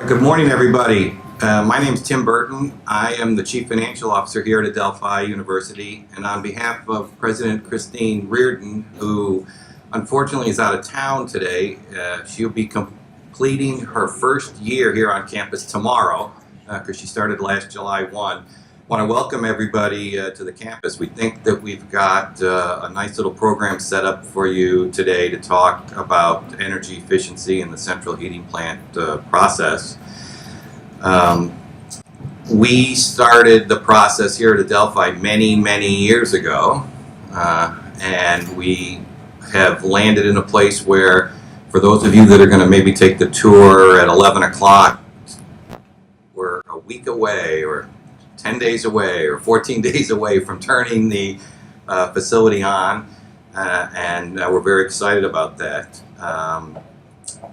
Good morning, everybody. My name is Tim Burton. I am the Chief Financial Officer here at ADELPHI University, and on behalf of President Christine Reardon, who unfortunately is out of town today, she'll be completing her first year here on campus tomorrow, because she started last July 1. I want to welcome everybody to the campus. We think that we've got a nice little program set up for you today to talk about energy efficiency in the central heating plant process. We started the process here at ADELPHI many years ago, and we have landed in a place where, for those of you that are going to maybe take the tour at 11 o'clock, we're a week away, or 10 days away, or 14 days away from turning the facility on, and we're very excited about that.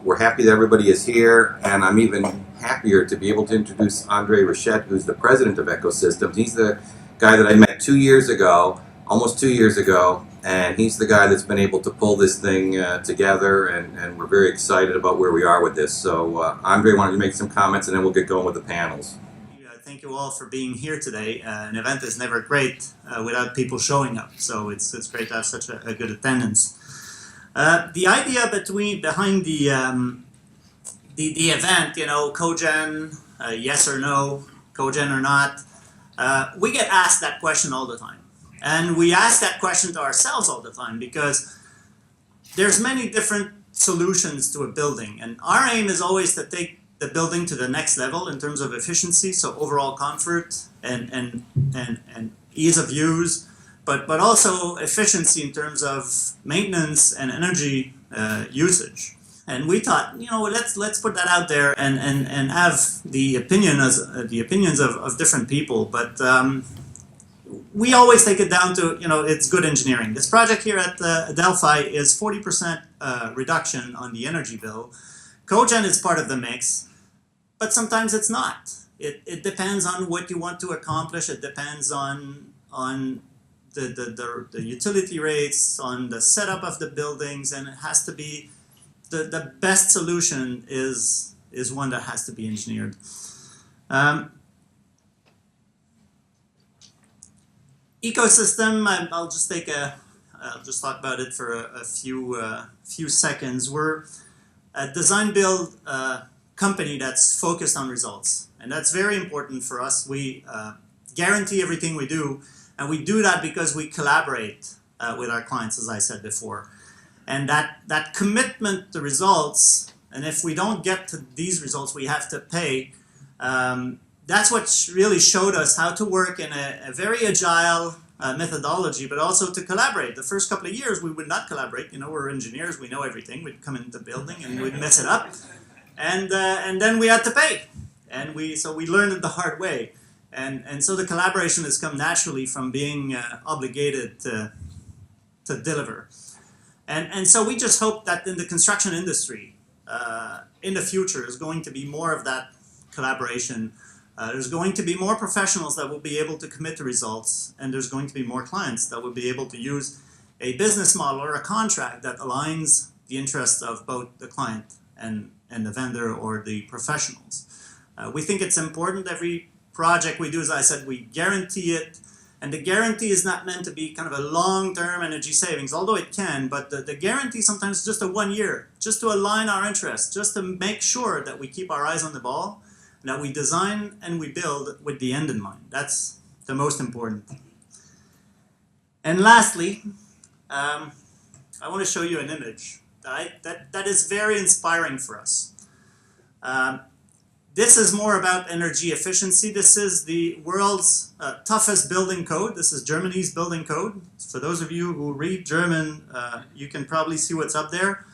We're happy that everybody is here, and I'm even happier to be able to introduce Andre Rochette, who's the president of Ecosystems. He's the guy that I met 2 years ago, almost 2 years ago, and he's the guy that's been able to pull this thing together, and we're very excited about where we are with this. So Andre, why don't you make some comments, and then we'll get going with the panels. Thank you all for being here today. An event is never great without people showing up, so it's great to have such a good attendance. The idea behind the event, you know, cogen, yes or no, cogen or not, we get asked that question all the time. And we ask that question to ourselves all the time because there's many different solutions to a building. And our aim is always to take the building to the next level in terms of efficiency, so overall comfort and ease of use, but also efficiency in terms of maintenance and energy usage. And we thought, you know, let's put that out there and have the opinions of different people. But we always take it down to, you know, it's good engineering. This project here at ADELPHI is 40% reduction on the energy bill. Cogen is part of the mix, but sometimes it's not. It depends on what you want to accomplish. It depends on the utility rates, on the setup of the buildings, and it has to be the best solution is one that has to be engineered. Ecosystem. I'll just talk about it for a few seconds. We're a design-build company that's focused on results, and that's very important for us. We guarantee everything we do, and we do that because we collaborate with our clients, as I said before. And that commitment to results, and if we don't get to these results, we have to pay. That's what really showed us how to work in a very agile methodology, but also to collaborate. The first couple of years, we would not collaborate. You know, we're engineers, we know everything. We'd come into the building and we'd mess it up, and then we had to pay, and so we learned it the hard way, and so the collaboration has come naturally from being obligated to deliver, and so we just hope that in the construction industry, in the future, is going to be more of that collaboration. There's going to be more professionals that will be able to commit to results, and there's going to be more clients that will be able to use a business model or a contract that aligns the interests of both the client and the vendor or the professionals. We think it's important. Every project we do, as I said, we guarantee it, and the guarantee is not meant to be kind of a long-term energy savings, although it can, but the guarantee sometimes is just a 1 year, just to align our interests, just to make sure that we keep our eyes on the ball, that we design and we build with the end in mind. That's the most important thing. And lastly, I want to show you an image that is very inspiring for us. This is more about energy efficiency. This is the world's toughest building code. This is Germany's building code. For those of you who read German, you can probably see what's up there.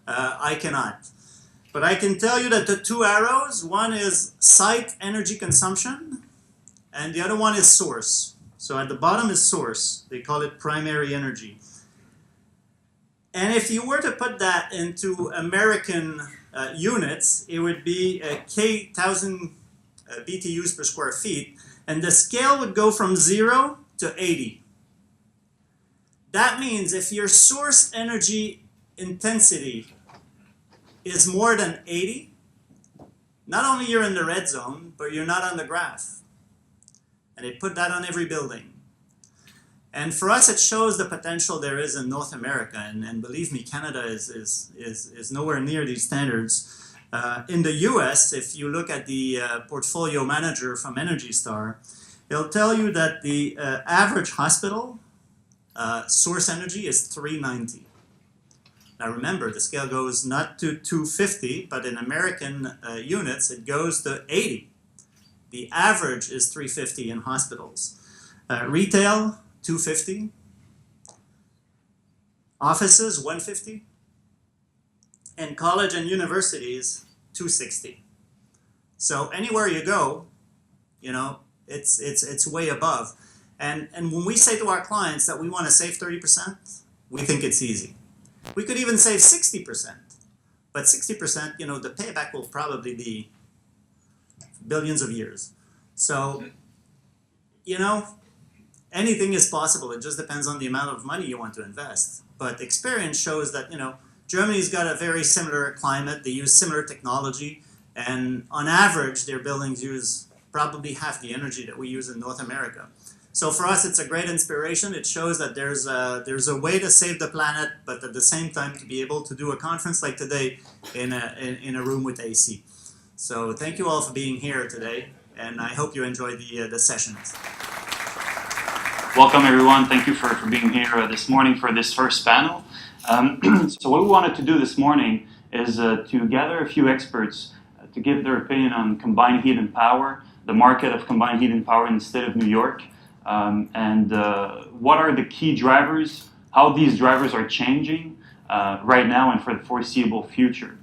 I cannot. But I can tell you that the two arrows, one is site energy consumption, and the other one is source. So at the bottom is source. They call it primary energy. And if you were to put that into American units, it would be a K 1,000 BTUs per square feet, and the scale would go from 0 to 80. That means if your source energy intensity is more than 80, not only you're in the red zone, but you're not on the graph. And they put that on every building. And for us, it shows the potential there is in North America. And believe me, Canada is nowhere near these standards. In the US, if you look at the portfolio manager from Energy Star, they'll tell you that the average hospital source energy is 390. Now remember, the scale goes not to 250, but in American units, it goes to 80. The average is 350 in hospitals. Retail, 250. Offices, 150. And college and universities, 260. So anywhere you go, you know, it's way above. And when we say to our clients that we want to save 30%, we think it's easy. We could even save 60%. But 60%, you know, the payback will probably be billions of years. So, you know, anything is possible. It just depends on the amount of money you want to invest. But experience shows that, you know, Germany's got a very similar climate. They use similar technology. And on average, their buildings use probably half the energy that we use in North America. So for us, it's a great inspiration. It shows that there's a way to save the planet, but at the same time to be able to do a conference like today in a room with AC. So thank you all for being here today, and I hope you enjoyed the sessions. Welcome everyone. Thank you for being here this morning for this first panel. So what we wanted to do this morning is to gather a few experts to give their opinion on combined heat and power, the market of combined heat and power in the state of New York, and what are the key drivers, how these drivers are changing right now and for the foreseeable future.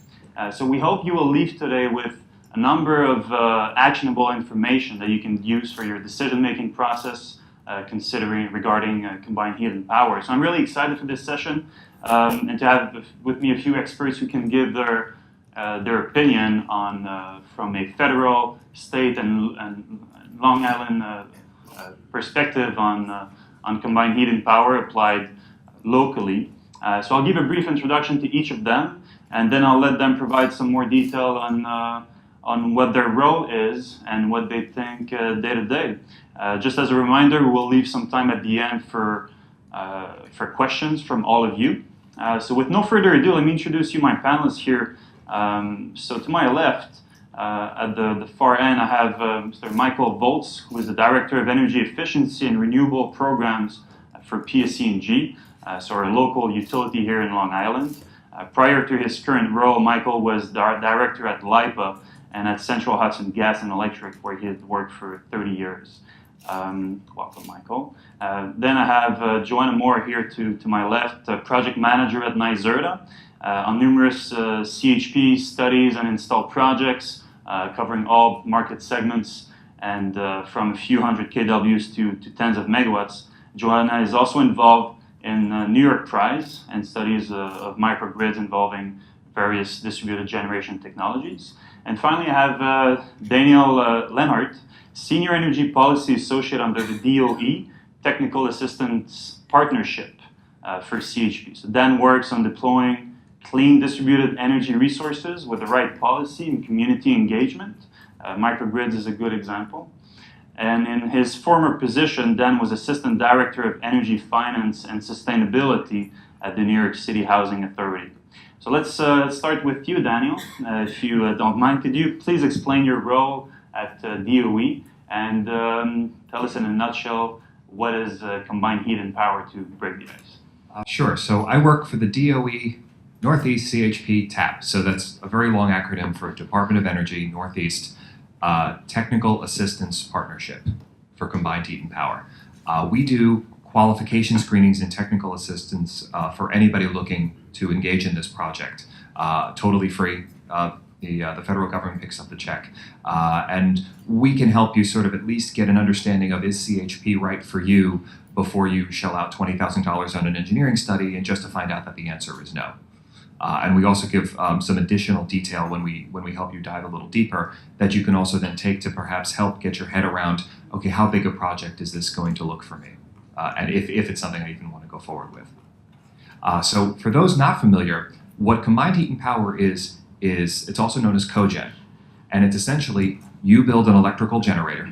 So we hope you will leave today with a number of actionable information that you can use for your decision-making process, considering regarding combined heat and power. So I'm really excited for this session and to have with me a few experts who can give their opinion on from a federal, state, and Long Island perspective on combined heat and power applied locally. So I'll give a brief introduction to each of them, and then I'll let them provide some more detail on what their role is and what they think day to day. Just as a reminder, we'll leave some time at the end for questions from all of you. So with no further ado, let me introduce you my panelists here. So to my left, at the far end, I have Mr. Michael Voltz, who is the Director of Energy Efficiency and Renewable Programs for PSEG, so our local utility here in Long Island. Prior to his current role, Michael was Director at LIPA and at Central Hudson Gas and Electric, where he had worked for 30 years. Welcome, Michael. Then I have Joanna Moore here to my left, Project Manager at NYSERDA, on numerous CHP studies and installed projects, covering all market segments and from a few hundred kWs to tens of megawatts. Joanna is also involved in New York Prize and studies of microgrids involving various distributed generation technologies. And finally, I have Daniel Leonhardt, Senior Energy Policy Associate under the DOE Technical Assistance Partnership for CHP. So Dan works on deploying clean distributed energy resources with the right policy and community engagement. Microgrids is a good example. And in his former position, Dan was Assistant Director of Energy Finance and Sustainability at the New York City Housing Authority. So let's start with you, Daniel. If you don't mind, could you please explain your role at DOE and tell us in a nutshell what is combined heat and power to break the ice? Sure. So I work for the DOE Northeast CHP TAP. So that's a very long acronym for Department of Energy Northeast Technical Assistance Partnership for combined heat and power. We do qualification screenings and technical assistance for anybody looking to engage in this project. Totally free. The federal government picks up the check. And we can help you sort of at least get an understanding of, is CHP right for you before you shell out $20,000 on an engineering study and just to find out that the answer is no. And we also give some additional detail when we help you dive a little deeper that you can also then take to perhaps help get your head around, okay, how big a project is this going to look for me? And if it's something I even want to go forward with. So for those not familiar, what combined heat and power is it's also known as cogen. And it's essentially you build an electrical generator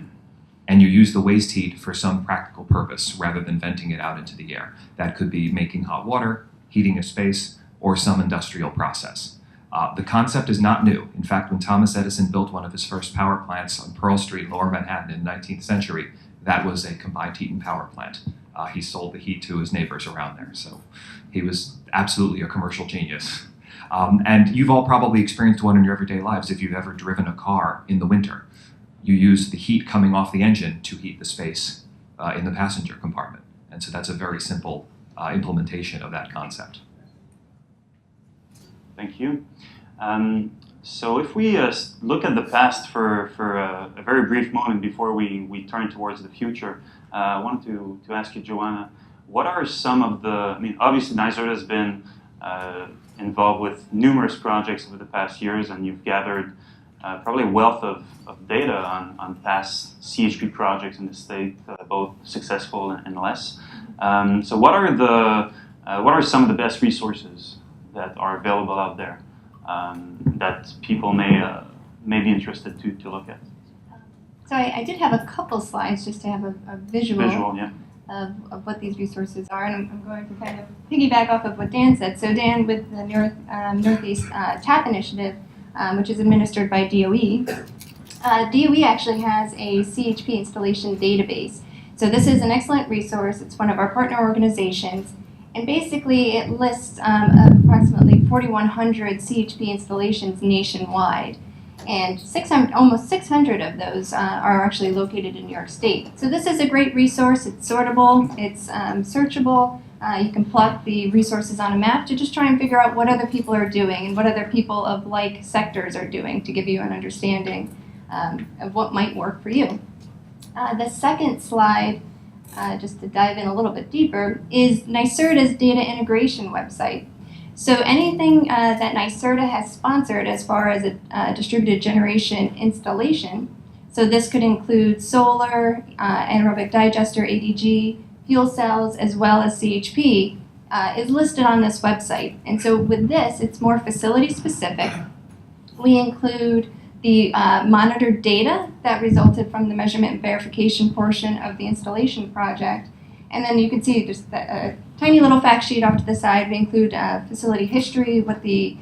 and you use the waste heat for some practical purpose rather than venting it out into the air. That could be making hot water, heating a space, or some industrial process. The concept is not new. In fact, when Thomas Edison built one of his first power plants on Pearl Street, Lower Manhattan in the 19th century, that was a combined heat and power plant. He sold the heat to his neighbors around there, so he was absolutely a commercial genius. And you've all probably experienced one in your everyday lives if you've ever driven a car in the winter. You use the heat coming off the engine to heat the space in the passenger compartment. And so that's a very simple implementation of that concept. Thank you. So if we look at the past for a very brief moment before we turn towards the future, I wanted to ask you, Joanna, what are some of the, I mean, obviously NYSERDA has been involved with numerous projects over the past years, and you've gathered probably a wealth of data on past CHP projects in the state, both successful and less. So what are some of the best resources that are available out there that people may be interested to look at? So I did have a couple slides just to have a visual yeah. of what these resources are, and I'm going to kind of piggyback off of what Dan said. So Dan, with the Northeast TAP initiative, which is administered by DOE, DOE actually has a CHP installation database. So this is an excellent resource. It's one of our partner organizations, and basically it lists approximately 4,100 CHP installations nationwide. And almost 600 of those are actually located in New York State. So this is a great resource. It's sortable, it's searchable. You can plot the resources on a map to just try and figure out what other people are doing and what other people of like sectors are doing to give you an understanding of what might work for you. The second slide, just to dive in a little bit deeper, is NYSERDA's data integration website. So anything that NYSERDA has sponsored as far as a distributed generation installation, so this could include solar, anaerobic digester, ADG, fuel cells, as well as CHP, is listed on this website. And so with this, it's more facility specific. We include the monitored data that resulted from the measurement and verification portion of the installation project. And then you can see just a tiny little fact sheet off to the side. We include facility history, what the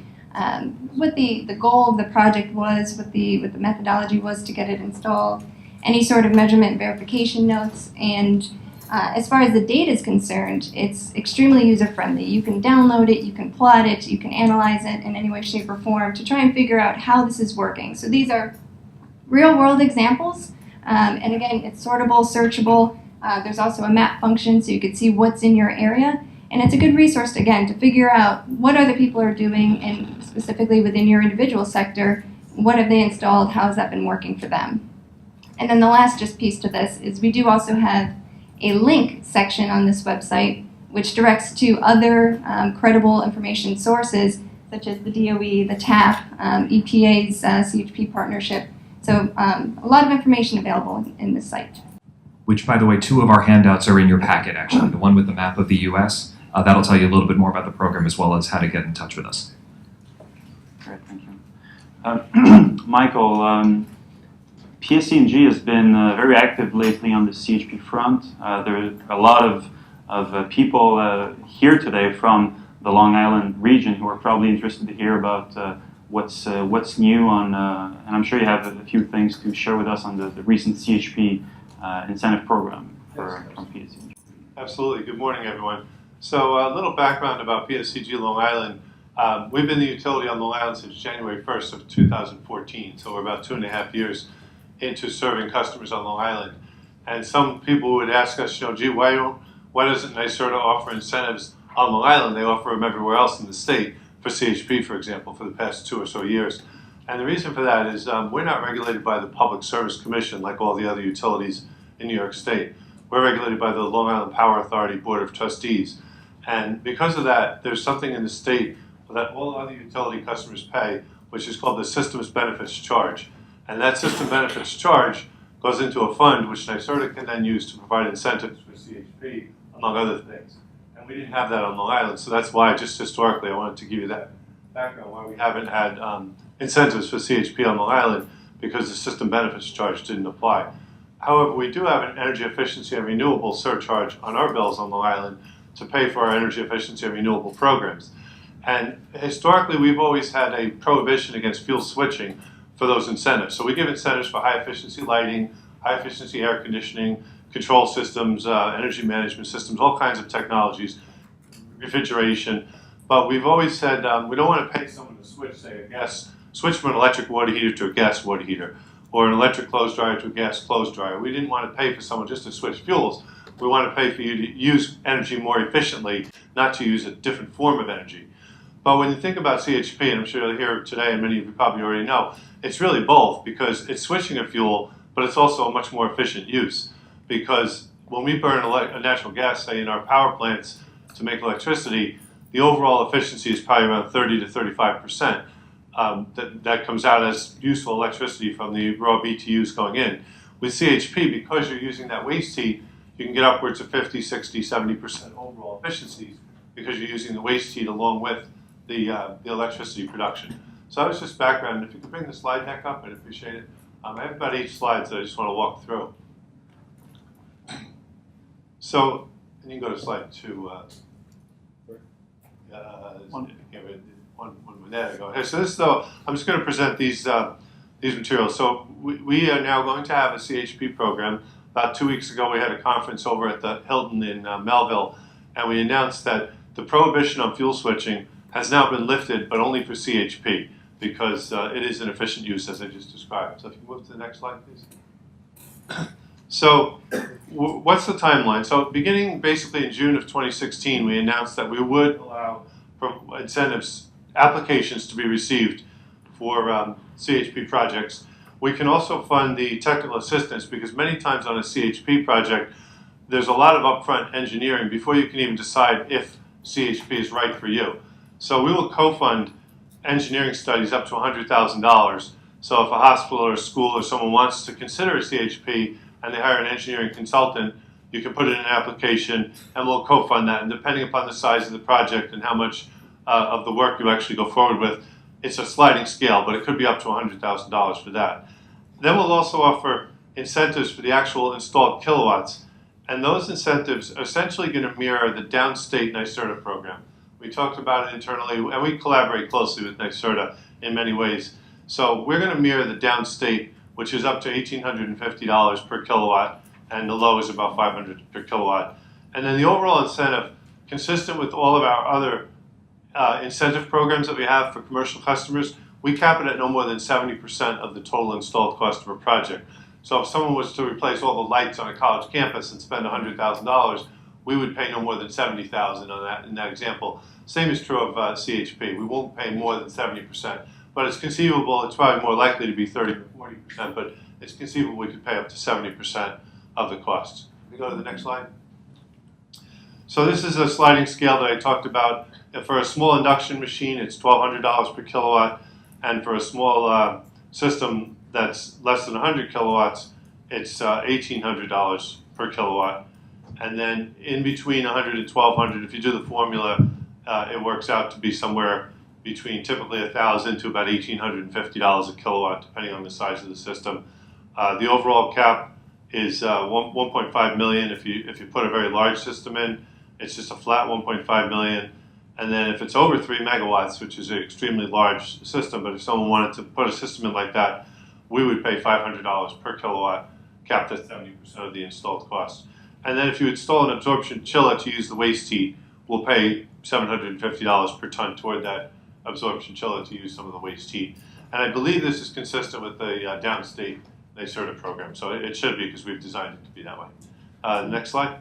goal of the project was, what the methodology was to get it installed, any sort of measurement and verification notes. And as far as the data is concerned, it's extremely user-friendly. You can download it, you can plot it, you can analyze it in any way, shape, or form to try and figure out how this is working. So these are real-world examples. And again, it's sortable, searchable. There's also a map function so you can see what's in your area. And it's a good resource, again, to figure out what other people are doing, and specifically within your individual sector, what have they installed, how has that been working for them. And then the last just piece to this is we do also have a link section on this website which directs to other credible information sources such as the DOE, the TAP, EPA's CHP partnership. So a lot of information available in this site. Which, by the way, 2 of our handouts are in your packet, actually. The one with the map of the U.S., that'll tell you a little bit more about the program as well as how to get in touch with us. Great, thank you. Michael, PSEG has been very active lately on the CHP front. There are a lot of people here today from the Long Island region who are probably interested to hear about what's new on, and I'm sure you have a few things to share with us on the recent CHP incentive program from PSEG. Absolutely. Good morning, everyone. So a little background about PSEG-Long Island. We've been the utility on Long Island since January 1st of 2014, so we're about 2.5 years into serving customers on Long Island. And some people would ask us, gee, why doesn't NYSERDA offer incentives on Long Island? They offer them everywhere else in the state, for CHP, for example, for the past 2 or so years. And the reason for that is we're not regulated by the Public Service Commission like all the other utilities in New York State. We're regulated by the Long Island Power Authority Board of Trustees. And because of that, there's something in the state that all other utility customers pay, which is called the Systems Benefits Charge. And that System Benefits Charge goes into a fund which NYSERDA can then use to provide incentives for CHP, among other things. And we didn't have that on Long Island, so that's why, just historically, I wanted to give you that background, why we haven't had incentives for CHP on Long Island, because the system benefits charge didn't apply. However, we do have an energy efficiency and renewable surcharge on our bills on Long Island to pay for our energy efficiency and renewable programs. And historically, we've always had a prohibition against fuel switching for those incentives. So we give incentives for high efficiency lighting, high efficiency air conditioning, control systems, energy management systems, all kinds of technologies, refrigeration. But we've always said we don't want to pay someone to switch, say, switch from an electric water heater to a gas water heater, or an electric clothes dryer to a gas clothes dryer. We didn't want to pay for someone just to switch fuels. We want to pay for you to use energy more efficiently, not to use a different form of energy. But when you think about CHP, and I'm sure you'll hear today, and many of you probably already know, it's really both, because it's switching a fuel, but it's also a much more efficient use. Because when we burn natural gas, say in our power plants to make electricity, the overall efficiency is probably around 30 to 35%. That comes out as useful electricity from the raw BTUs going in. With CHP, because you're using that waste heat, you can get upwards of 50, 60, 70% overall efficiencies because you're using the waste heat along with the electricity production. So that was just background. If you could bring the slide deck up, I'd appreciate it. I have about 8 slides that I just want to walk through. So, and you can go to slide 2. There you go. Okay, so this, though, I'm just going to present these materials. So we are now going to have a CHP program. About 2 weeks ago, we had a conference over at the Hilton in Melville, and we announced that the prohibition on fuel switching has now been lifted, but only for CHP, because it is an efficient use, as I just described. So if you move to the next slide, please. So what's the timeline? So beginning basically in June of 2016, we announced that we would allow incentives, applications to be received for CHP projects. We can also fund the technical assistance, because many times on a CHP project, there's a lot of upfront engineering before you can even decide if CHP is right for you. So we will co-fund engineering studies up to $100,000. So if a hospital or a school or someone wants to consider a CHP and they hire an engineering consultant, you can put in an application and we'll co-fund that. And depending upon the size of the project and how much of the work you actually go forward with, it's a sliding scale, but it could be up to $100,000 for that. Then we'll also offer incentives for the actual installed kilowatts. And those incentives are essentially going to mirror the downstate NYSERDA program. We talked about it internally, and we collaborate closely with NYSERDA in many ways. So we're going to mirror the downstate, which is up to $1,850 per kilowatt, and the low is about $500 per kilowatt. And then the overall incentive, consistent with all of our other incentive programs that we have for commercial customers, we cap it at no more than 70% of the total installed cost of a project. So if someone was to replace all the lights on a college campus and spend $100,000, we would pay no more than $70,000 on that in that example. Same is true of CHP. We won't pay more than 70%, but it's conceivable, it's probably more likely to be 30 or 40%, but it's conceivable we could pay up to 70% of the costs. Can we go to the next slide? So this is a sliding scale that I talked about. For a small induction machine, it's $1,200 per kilowatt, and for a small system that's less than 100 kilowatts, it's $1,800 per kilowatt. And then in between 100 and 1,200, if you do the formula, it works out to be somewhere between typically $1,000 to about $1,850 a kilowatt, depending on the size of the system. The overall cap is 1.5 million. If you put a very large system in, it's just a flat 1.5 million. And then if it's over 3 megawatts, which is an extremely large system, but if someone wanted to put a system in like that, we would pay $500 per kilowatt, capped at 70% of the installed cost. And then if you install an absorption chiller to use the waste heat, we'll pay $750 per ton toward that absorption chiller to use some of the waste heat. And I believe this is consistent with the downstate NYSERDA program, so it should be, because we've designed it to be that way. Next slide.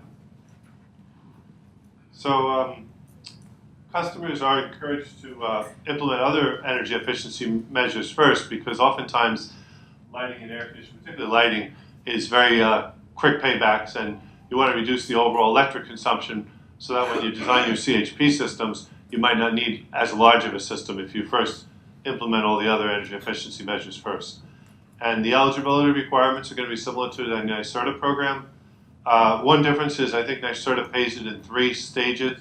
So customers are encouraged to implement other energy efficiency measures first, because oftentimes lighting and air conditioning, particularly lighting, is very quick paybacks, and you want to reduce the overall electric consumption so that when you design your CHP systems, you might not need as large of a system if you first implement all the other energy efficiency measures first. And the eligibility requirements are going to be similar to the NYSERDA program. One difference is I think NYSERDA pays it in 3 stages.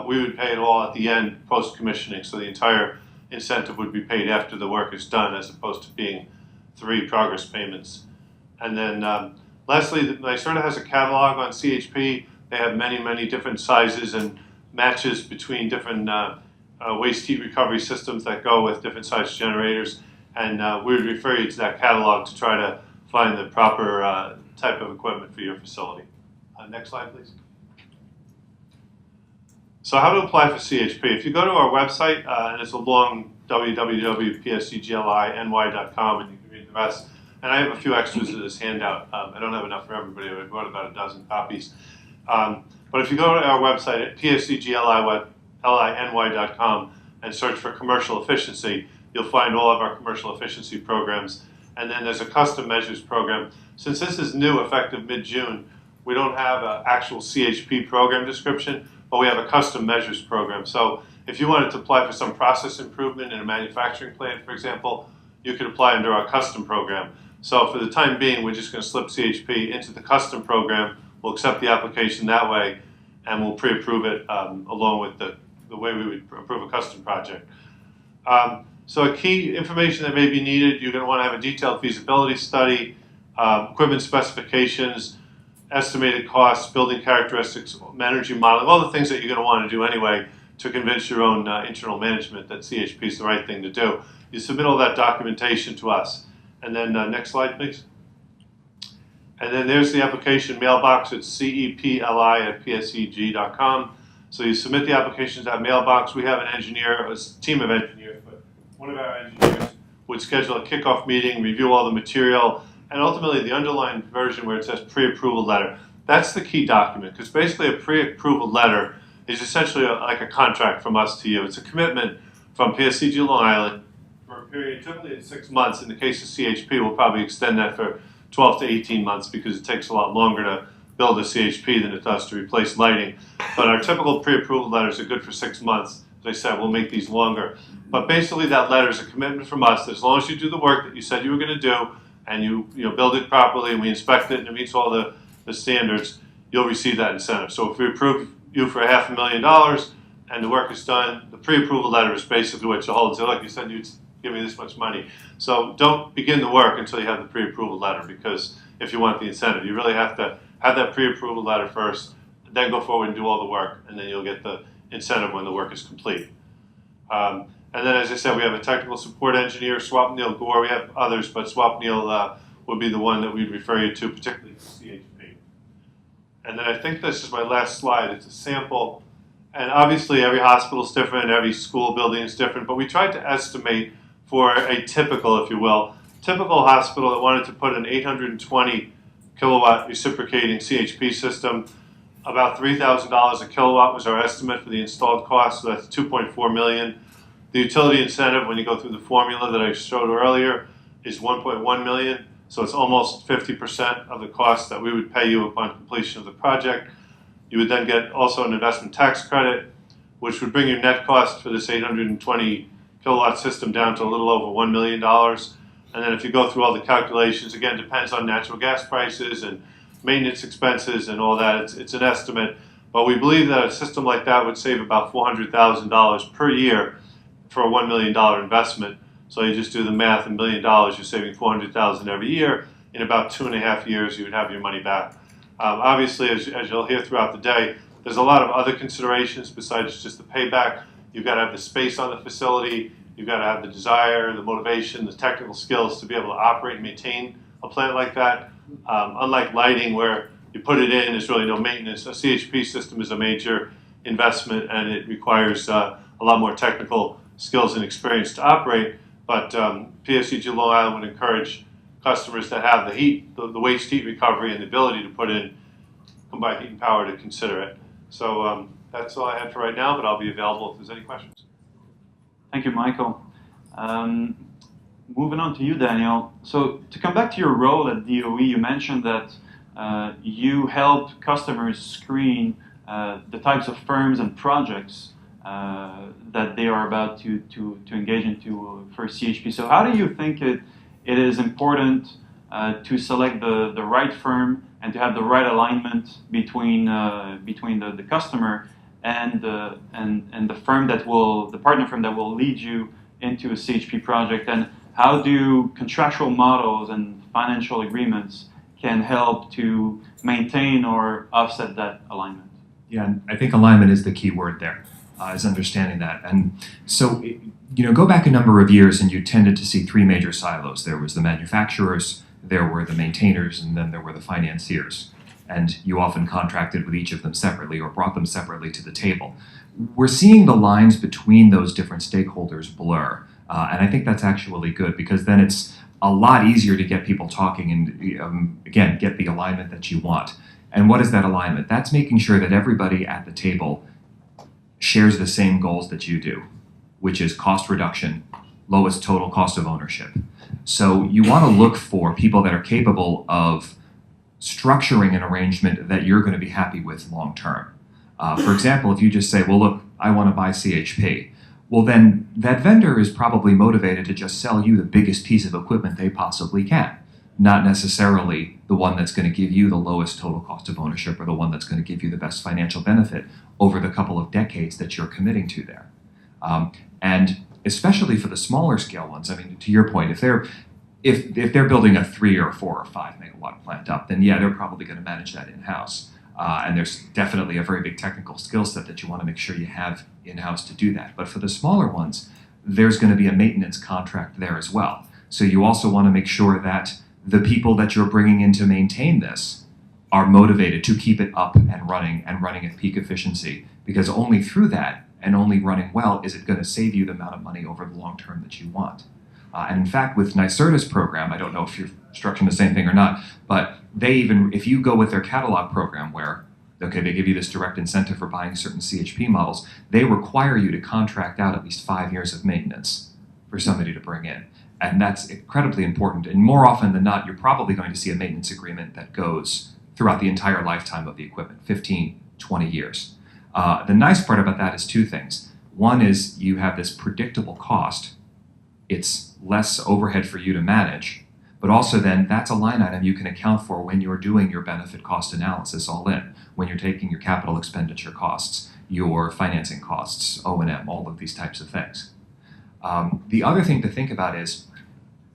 We would pay it all at the end post-commissioning, so the entire incentive would be paid after the work is done, as opposed to being 3 progress payments. And then lastly, NYSERDA has a catalog on CHP. They have many, many different sizes and matches between different waste heat recovery systems that go with different size generators. And we would refer you to that catalog to try to find the proper type of equipment for your facility. Next slide, please. So how to apply for CHP? If you go to our website, and it's a long www.pseg-LI.ny.com, and you can read the rest. And I have a few extras of this handout. I don't have enough for everybody. I wrote about a dozen copies. But if you go to our website at pseg-LI.ny.com and search for commercial efficiency, you'll find all of our commercial efficiency programs. And then there's a custom measures program. Since this is new, effective mid-June, we don't have an actual CHP program description, but we have a custom measures program. So if you wanted to apply for some process improvement in a manufacturing plant, for example, you could apply under our custom program. So for the time being, we're just going to slip CHP into the custom program. We'll accept the application that way, and we'll pre-approve it along with the way we would approve a custom project. So a key information that may be needed, you're going to want to have a detailed feasibility study, equipment specifications, estimated costs, building characteristics, energy modeling, all the things that you're going to want to do anyway to convince your own internal management that CHP is the right thing to do. You submit all that documentation to us. And then next slide, please. And then there's the application mailbox. It's CEPLI@pseg.com. So you submit the application to that mailbox. We have an engineer, a team of engineers, but one of our engineers would schedule a kickoff meeting, review all the material, and ultimately the underlined version where it says pre-approval letter. That's the key document, because basically a pre-approval letter is essentially like a contract from us to you. It's a commitment from PSEG-Long Island for a period typically of 6 months. In the case of CHP, we'll probably extend that for 12 to 18 months because it takes a lot longer to build a CHP than it does to replace lighting. But our typical pre-approval letters are good for 6 months. As I said, we'll make these longer. But basically that letter is a commitment from us that as long as you do the work that you said you were going to do, and you build it properly, and we inspect it, and it meets all the standards, you'll receive that incentive. So if we approve you for $500,000 and the work is done, the pre-approval letter is basically what you hold. So like you said, you'd give me this much money. So don't begin the work until you have the pre-approval letter, because if you want the incentive, you really have to have that pre-approval letter first, then go forward and do all the work, and then you'll get the incentive when the work is complete. And then, as I said, we have a technical support engineer, Swapnil Gore. We have others, but Swapnil would be the one that we'd refer you to, particularly for CHP. And then I think this is my last slide. It's a sample. And obviously, every hospital is different, every school building is different, but we tried to estimate for a typical, if you will, typical hospital that wanted to put an 820 kilowatt reciprocating CHP system. About $3,000 a kilowatt was our estimate for the installed cost, so that's $2.4 million. The utility incentive, when you go through the formula that I showed earlier, is $1.1 million, so it's almost 50% of the cost that we would pay you upon completion of the project. You would then get also an investment tax credit, which would bring your net cost for this 820 kilowatt system down to a little over $1 million. And then if you go through all the calculations, again, it depends on natural gas prices and maintenance expenses and all that. It's an estimate, but we believe that a system like that would save about $400,000 per year for a $1 million investment. So you just do the math, $1 million, you're saving $400,000 every year. In about 2.5 years, you would have your money back. Obviously, as you'll hear throughout the day, there's a lot of other considerations besides just the payback. You've got to have the space on the facility, you've got to have the desire, the motivation, the technical skills to be able to operate and maintain a plant like that. Unlike lighting, where you put it in, there's really no maintenance. A CHP system is a major investment, and it requires a lot more technical skills and experience to operate. But PSEG-Long Island would encourage customers that have the heat, the waste heat recovery, and the ability to put in combined heat and power to consider it. So that's all I had for right now, but I'll be available if there's any questions. Thank you, Michael. Moving on to you, Daniel. So to come back to your role at DOE, you mentioned that you help customers screen the types of firms and projects that they are about to engage into for CHP. So how do you think it is important to select the right firm and to have the right alignment between the customer and the firm that will, the partner firm that will lead you into a CHP project? And how do contractual models and financial agreements can help to maintain or offset that alignment? Yeah, and I think alignment is the key word there, is understanding that. And so, go back a number of years and you tended to see three major silos. There was the manufacturers, there were the maintainers, and then there were the financiers. And you often contracted with each of them separately or brought them separately to the table. We're seeing the lines between those different stakeholders blur. And I think that's actually good because then it's a lot easier to get people talking and, again, get the alignment that you want. And what is that alignment? That's making sure that everybody at the table shares the same goals that you do, which is cost reduction, lowest total cost of ownership. So you want to look for people that are capable of structuring an arrangement that you're going to be happy with long term. For example, if you just say, well, look, I want to buy CHP. Well, then that vendor is probably motivated to just sell you the biggest piece of equipment they possibly can, not necessarily the one that's going to give you the lowest total cost of ownership or the one that's going to give you the best financial benefit over the couple of decades that you're committing to there. And especially for the smaller scale ones, I mean, to your point, if they're building a 3 or 4 or 5 megawatt plant up, then yeah, they're probably going to manage that in-house. And there's definitely a very big technical skill set that you want to make sure you have in-house to do that. But for the smaller ones, there's going to be a maintenance contract there as well. So you also want to make sure that the people that you're bringing in to maintain this are motivated to keep it up and running at peak efficiency, because only through that and only running well is it going to save you the amount of money over the long term that you want. And in fact, with NYSERDA's program, I don't know if you're structuring the same thing or not, but if you go with their catalog program where, okay, they give you this direct incentive for buying certain CHP models, they require you to contract out at least 5 years of maintenance for somebody to bring in. And that's incredibly important. And more often than not, you're probably going to see a maintenance agreement that goes throughout the entire lifetime of the equipment, 15, 20 years. The nice part about that is two things. One is you have this predictable cost. It's less overhead for you to manage, but also then that's a line item you can account for when you're doing your benefit cost analysis all in, when you're taking your capital expenditure costs, your financing costs, O&M, all of these types of things. The other thing to think about is,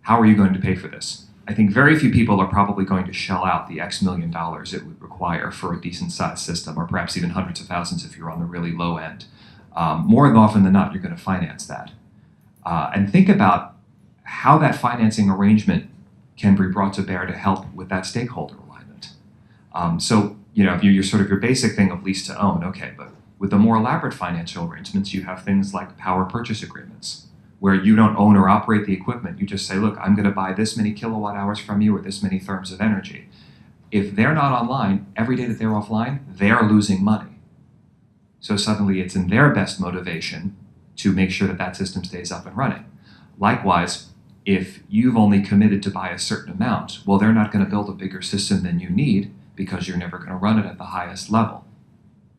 how are you going to pay for this? I think very few people are probably going to shell out the X million dollars it would require for a decent sized system, or perhaps even hundreds of thousands if you're on the really low end. More often than not, you're going to finance that. And think about how that financing arrangement can be brought to bear to help with that stakeholder alignment. So, if you're sort of your basic thing of lease to own, okay, but with the more elaborate financial arrangements, you have things like power purchase agreements, where you don't own or operate the equipment. You just say, look, I'm going to buy this many kilowatt hours from you or this many therms of energy. If they're not online, every day that they're offline, they're losing money. So suddenly it's in their best motivation to make sure that that system stays up and running. Likewise, if you've only committed to buy a certain amount, well, they're not going to build a bigger system than you need because you're never going to run it at the highest level.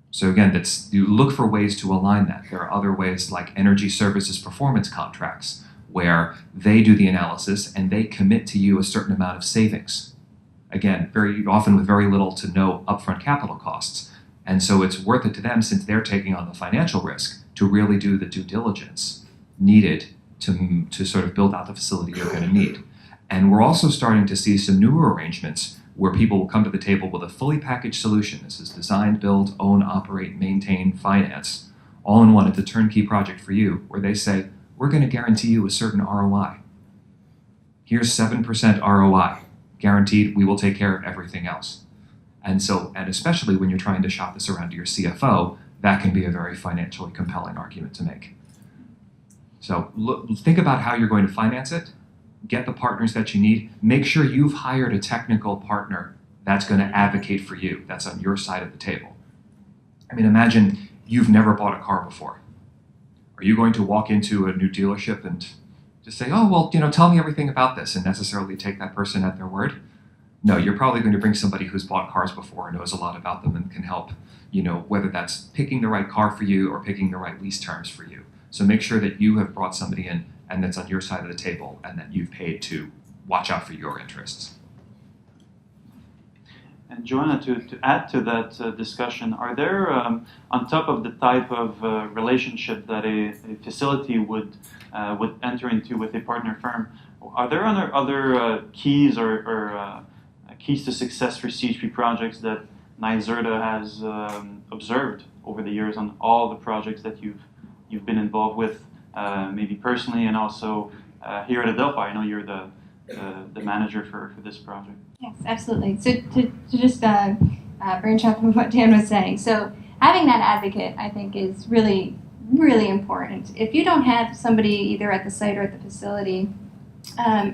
So again, you look for ways to align that. There are other ways like energy services performance contracts, where they do the analysis and they commit to you a certain amount of savings. Again, very often with very little to no upfront capital costs. And so it's worth it to them, since they're taking on the financial risk, to really do the due diligence needed to sort of build out the facility you're going to need. And we're also starting to see some newer arrangements where people will come to the table with a fully packaged solution. This is design, build, own, operate, maintain, finance, all in one. It's a turnkey project for you, where they say, we're going to guarantee you a certain ROI. Here's 7% ROI. Guaranteed, we will take care of everything else. And especially when you're trying to shop this around to your CFO, that can be a very financially compelling argument to make. So think about how you're going to finance it. Get the partners that you need. Make sure you've hired a technical partner that's going to advocate for you, that's on your side of the table. I mean, imagine you've never bought a car before. Are you going to walk into a new dealership and just say, oh, well, tell me everything about this, and necessarily take that person at their word? No, you're probably going to bring somebody who's bought cars before and knows a lot about them and can help, whether that's picking the right car for you or picking the right lease terms for you. So make sure that you have brought somebody in and that's on your side of the table and that you've paid to watch out for your interests. And Joanna, to add to that discussion, are there, on top of the type of relationship that a facility would enter into with a partner firm, Are there other keys or keys to success for CHP projects that NYSERDA has observed over the years on all the projects that you've been involved with, maybe personally and also here at ADELPHI? I know you're the manager for this project. Yes, absolutely. So to just branch off from what Dan was saying, so having that advocate, I think, is really, really important. If you don't have somebody either at the site or at the facility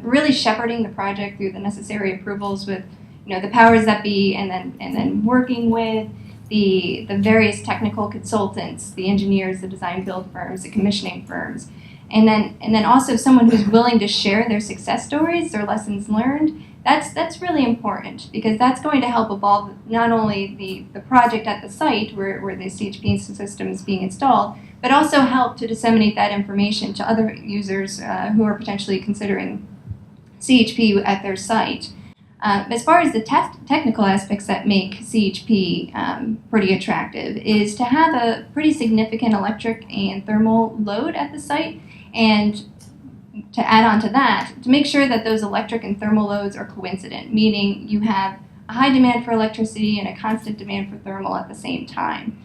really shepherding the project through the necessary approvals with, the powers that be, and then working with the various technical consultants, the engineers, the design build firms, the commissioning firms, and then also someone who's willing to share their success stories, their lessons learned. That's really important, because that's going to help evolve not only the project at the site where the CHP system is being installed, but also help to disseminate that information to other users who are potentially considering CHP at their site. As far as the technical aspects that make CHP pretty attractive is to have a pretty significant electric and thermal load at the site, and to add on to that, to make sure that those electric and thermal loads are coincident, meaning you have a high demand for electricity and a constant demand for thermal at the same time.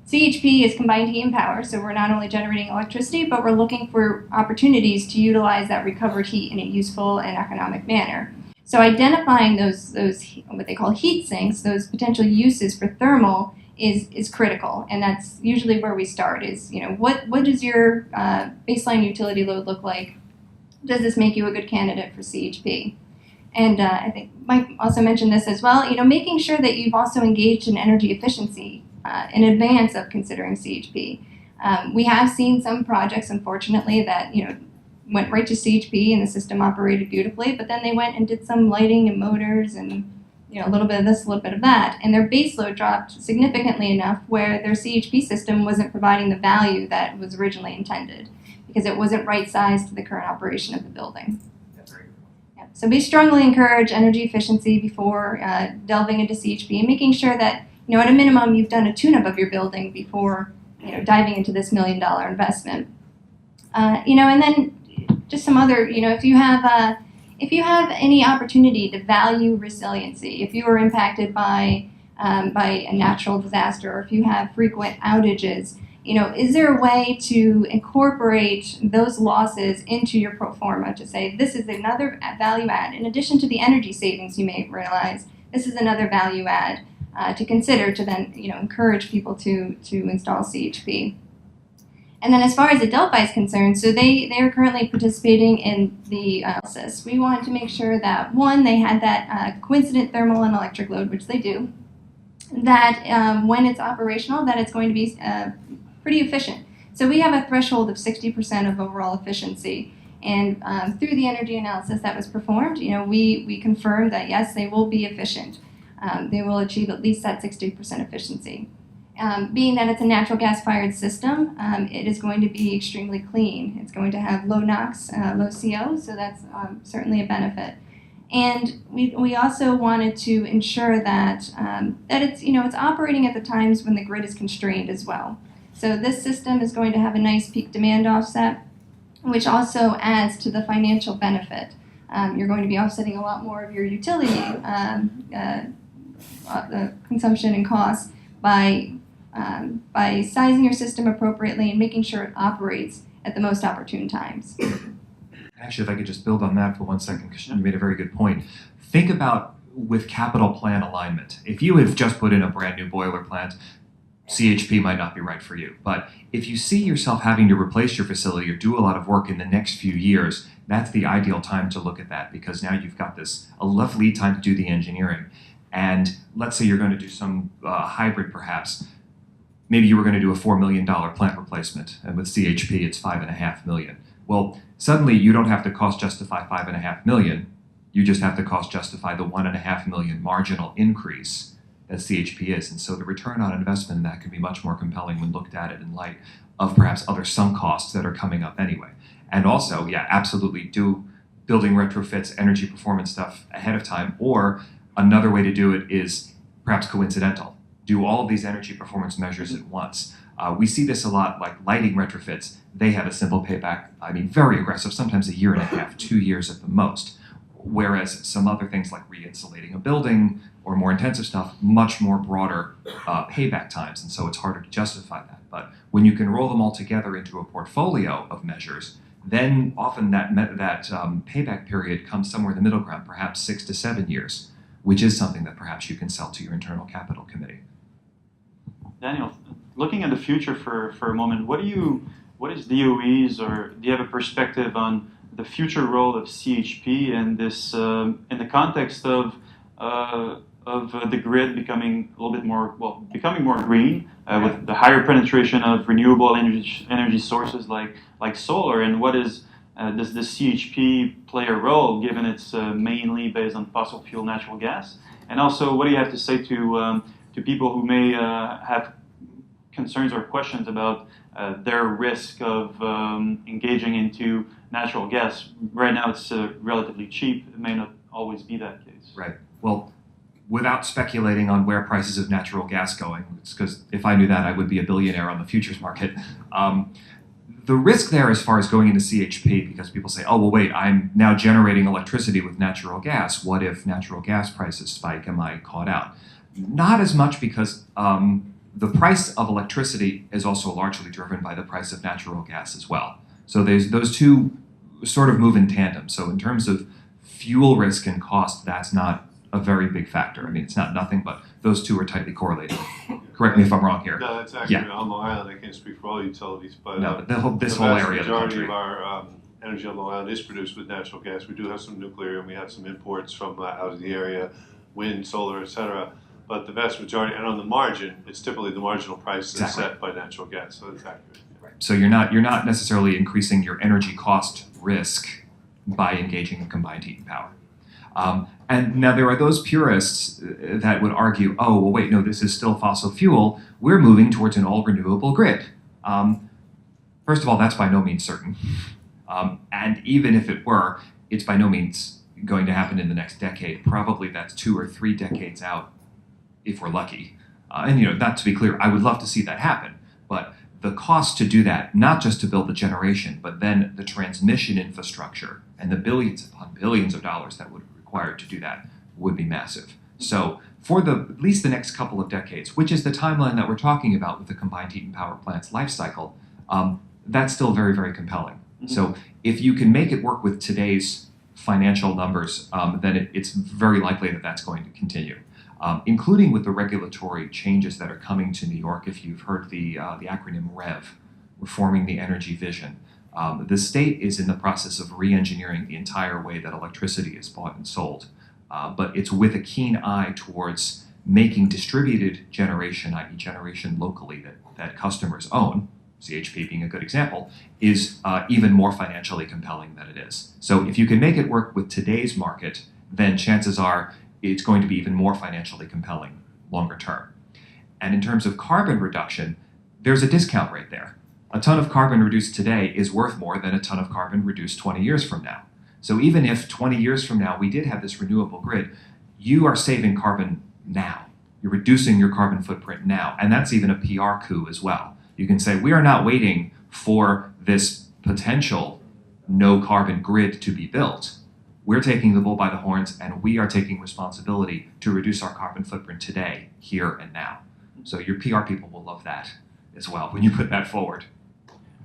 CHP is combined heat and power, so we're not only generating electricity, but we're looking for opportunities to utilize that recovered heat in a useful and economic manner. So identifying those what they call heat sinks, those potential uses for thermal, is critical, and that's usually where we start. Is what does your baseline utility load look like? Does this make you a good candidate for CHP? And I think Mike also mentioned this as well. Making sure that you've also engaged in energy efficiency in advance of considering CHP. We have seen some projects, unfortunately, that went right to CHP and the system operated beautifully, but then they went and did some lighting and motors and a little bit of this, a little bit of that, and their base load dropped significantly enough where their CHP system wasn't providing the value that was originally intended, because it wasn't right-sized to the current operation of the building. Yeah. So we strongly encourage energy efficiency before delving into CHP, and making sure that at a minimum you've done a tune-up of your building before diving into this $1 million investment. And then just some other, if you have any opportunity to value resiliency, if you are impacted by a natural disaster, or if you have frequent outages, is there a way to incorporate those losses into your pro forma to say this is another value add, in addition to the energy savings you may realize, this is another value add to consider to then encourage people to install CHP. And then as far as ADELPHI is concerned, so they are currently participating in the analysis. We wanted to make sure that, one, they had that coincident thermal and electric load, which they do, that when it's operational, that it's going to be pretty efficient. So we have a threshold of 60% of overall efficiency. And through the energy analysis that was performed, we confirmed that, yes, they will be efficient. They will achieve at least that 60% efficiency. Being that it's a natural gas-fired system, it is going to be extremely clean. It's going to have low NOx, low CO, so that's certainly a benefit. And we also wanted to ensure that that it's operating at the times when the grid is constrained as well. So this system is going to have a nice peak demand offset, which also adds to the financial benefit. You're going to be offsetting a lot more of your utility consumption and costs by sizing your system appropriately and making sure it operates at the most opportune times. Actually, if I could just build on that for 1 second, because you made a very good point. Think about with capital plan alignment. If you have just put in a brand new boiler plant, CHP might not be right for you. But if you see yourself having to replace your facility or do a lot of work in the next few years, that's the ideal time to look at that, because now you've got a enough lead time to do the engineering. And let's say you're going to do some hybrid perhaps. Maybe you were going to do a $4 million plant replacement, and with CHP it's $5.5 million. Well, suddenly you don't have to cost justify $5.5 million. You just have to cost justify the $1.5 million marginal increase that CHP is. And so the return on investment in that can be much more compelling when looked at it in light of perhaps other sunk costs that are coming up anyway. And also, yeah, absolutely do building retrofits, energy performance stuff ahead of time, or another way to do it is perhaps coincidental. Do all of these energy performance measures at once. We see this a lot, like lighting retrofits. They have a simple payback, I mean, very aggressive, sometimes 1.5 years, 2 years at the most. Whereas some other things like re-insulating a building or more intensive stuff, much more broader payback times, and so it's harder to justify that. But when you can roll them all together into a portfolio of measures, then often that payback period comes somewhere in the middle ground, perhaps 6 to 7 years, which is something that perhaps you can sell to your internal capital committee. Daniel, looking at the future for a moment, what is DOE's, or do you have a perspective on the future role of CHP in this in the context of the grid becoming a little bit more, well, becoming more green with the higher penetration of renewable energy sources like solar, and what is does the CHP play a role given it's mainly based on fossil fuel natural gas? And also, what do you have to say to people who may have concerns or questions about their risk of engaging into natural gas? Right now it's relatively cheap. It may not always be that case. Right. Well, without speculating on where prices of natural gas going, it's because if I knew that, I would be a billionaire on the futures market. The risk there as far as going into CHP, because people say, oh, well, wait, I'm now generating electricity with natural gas. What if natural gas prices spike? Am I caught out? Not as much, because the price of electricity is also largely driven by the price of natural gas as well. So those two sort of move in tandem. So in terms of fuel risk and cost, that's not a very big factor. I mean, it's not nothing, but those two are tightly correlated. Correct me if I'm wrong here. No, that's accurate. On Long Island, I can't speak for all utilities, but no, but this whole area of the country. The vast majority of our energy on Long Island is produced with natural gas. We do have some nuclear, and we have some imports from out of the area, wind, solar, etc. But the vast majority, and on the margin, it's typically the marginal price that's set by natural gas. So that's accurate. Right. So you're not necessarily increasing your energy cost risk by engaging in combined heat and power. And now there are those purists that would argue, oh, well, wait, no, this is still fossil fuel. We're moving towards an all-renewable grid. First of all, that's by no means certain. And even if it were, it's by no means going to happen in the next decade. Probably that's 2 or 3 decades out, if we're lucky. And, not to be clear, I would love to see that happen. But the cost to do that, not just to build the generation, but then the transmission infrastructure and the billions upon billions of dollars that would be required to do that would be massive. So for at least the next couple of decades, which is the timeline that we're talking about with the combined heat and power plant's life cycle, that's still very, very compelling. Mm-hmm. So if you can make it work with today's financial numbers, then it's very likely that that's going to continue. Including with the regulatory changes that are coming to New York. If you've heard the acronym REV, Reforming the Energy Vision, the state is in the process of re-engineering the entire way that electricity is bought and sold. But it's with a keen eye towards making distributed generation, i.e. generation locally that customers own, CHP being a good example, is even more financially compelling than it is. So if you can make it work with today's market, then chances are it's going to be even more financially compelling longer term. And in terms of carbon reduction, there's a discount rate there. A ton of carbon reduced today is worth more than a ton of carbon reduced 20 years from now. So even if 20 years from now we did have this renewable grid, you are saving carbon now. You're reducing your carbon footprint now. And that's even a PR coup as well. You can say, we are not waiting for this potential no carbon grid to be built. We're taking the bull by the horns, and we are taking responsibility to reduce our carbon footprint today, here and now. So your PR people will love that as well when you put that forward.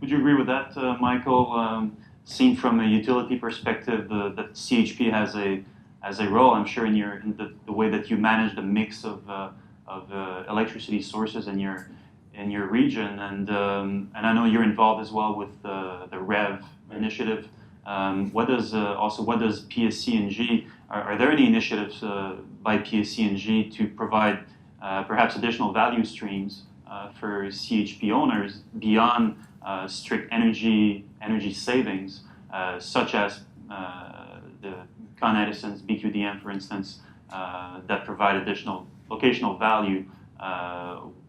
Would you agree with that, Michael? Seen from a utility perspective, that CHP has a role, I'm sure, in the way that you manage the mix of electricity sources in your region, and I know you're involved as well with the REV initiative. What does PSEG? Are there any initiatives by PSEG to provide perhaps additional value streams for CHP owners beyond strict energy savings, such as the Con Edison's BQDM, for instance, that provide additional locational value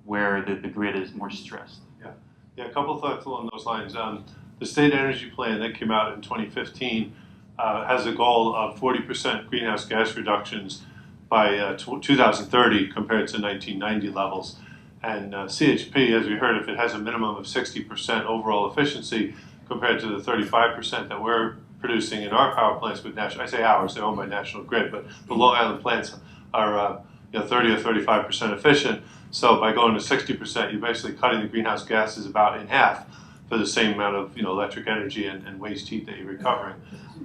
where the grid is more stressed? Yeah, a couple of thoughts along those lines. The State Energy Plan that came out in 2015 has a goal of 40% greenhouse gas reductions by 2030 compared to 1990 levels. And CHP, as we heard, if it has a minimum of 60% overall efficiency compared to the 35% that we're producing in our power plants with national, I say ours, they're owned by National Grid, but the Long Island plants are 30 or 35% efficient. So by going to 60%, you're basically cutting the greenhouse gases about in half for the same amount of electric energy and waste heat that you're recovering.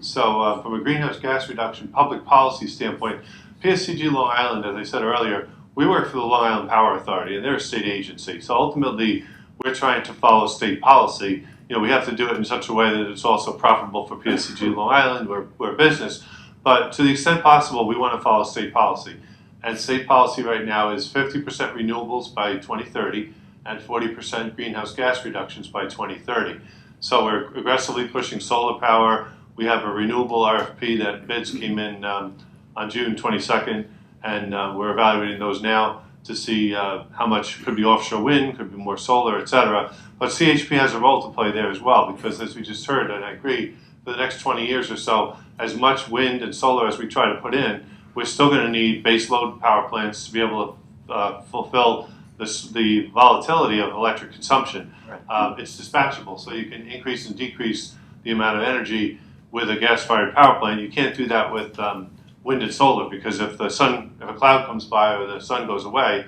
So from a greenhouse gas reduction public policy standpoint, PSEG-Long Island, as I said earlier, we work for the Long Island Power Authority, and they're a state agency. So ultimately, we're trying to follow state policy. We have to do it in such a way that it's also profitable for PSEG-Long Island. We're a business. But to the extent possible, we want to follow state policy. And state policy right now is 50% renewables by 2030 and 40% greenhouse gas reductions by 2030. So we're aggressively pushing solar power. We have a renewable RFP that bids came in on June 22nd, and we're evaluating those now to see how much could be offshore wind, could be more solar, etc. But CHP has a role to play there as well, because as we just heard, and I agree, for the next 20 years or so, as much wind and solar as we try to put in, we're still going to need baseload power plants to be able to fulfill the volatility of electric consumption. Right. It's dispatchable, so you can increase and decrease the amount of energy with a gas-fired power plant. You can't do that with wind and solar, because if a cloud comes by or the sun goes away,